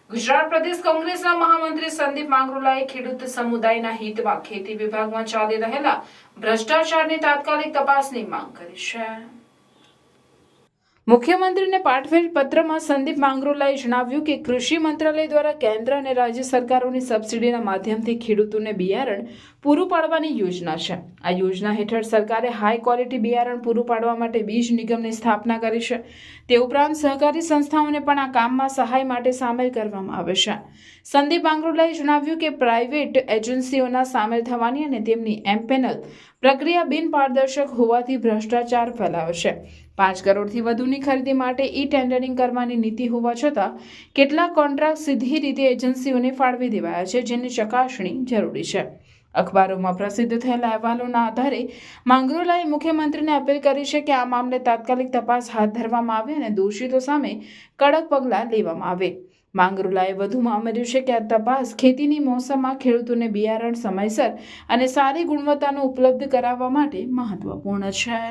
ગુજરાત પ્રદેશ કોંગ્રેસના મહામંત્રી સંદીપ માંગરોલાએ ખેડૂત સમુદાયના હિતમાં ખેતી વિભાગમાં ચાલી રહેલા ભ્રષ્ટાચારની તાત્કાલિક તપાસની માંગ કરી છે। મુખ્યમંત્રીને પાઠવેલ પત્રમાં સંદીપ માંગરોલાએ જણાવ્યું કે કૃષિ મંત્રાલય દ્વારા કેન્દ્ર અને રાજ્ય સરકારોની સબસિડીના માધ્યમથી ખેડૂતોને બિયારણ પૂરું પાડવાની યોજના છે। આ યોજના હેઠળ સરકારે હાઈ ક્વોલિટી બિયારણ પૂરું પાડવા માટે બીજ નિગમની સ્થાપના કરી છે। તે ઉપરાંત સહકારી સંસ્થાઓને પણ આ કામમાં સહાય માટે સામેલ કરવામાં આવે છે। સંદીપ માંગરોલાએ જણાવ્યું કે પ્રાઇવેટ એજન્સીઓના સામેલ થવાની અને તેમની એમપેનલ પ્રક્રિયા બિનપારદર્શક હોવાથી ભ્રષ્ટાચાર ફેલાયો છે। 5 કરોડથી વધુની ખરીદી માટે ઈ-ટેન્ડરિંગ કરવાની નીતિ હોવા છતાં કેટલાક કોન્ટ્રાક્ટ સીધી રીતે એજન્સીઓને ફાળવી દેવાયા છે, જેની ચકાસણી જરૂરી છે। અખબારોમાં પ્રસિદ્ધ થયેલા અહેવાલોના આધારે માંગરોલાએ મુખ્યમંત્રીને અપીલ કરી છે કે આ મામલે તાત્કાલિક તપાસ હાથ ધરવામાં આવે અને દોષિતો સામે કડક પગલાં લેવામાં આવે। માંગરોલાએ વધુમાં ઉમેર્યું છે કે આ તપાસ ખેતીની મોસમમાં ખેડૂતોને બિયારણ સમયસર અને સારી ગુણવત્તાનું ઉપલબ્ધ કરાવવા માટે મહત્વપૂર્ણ છે।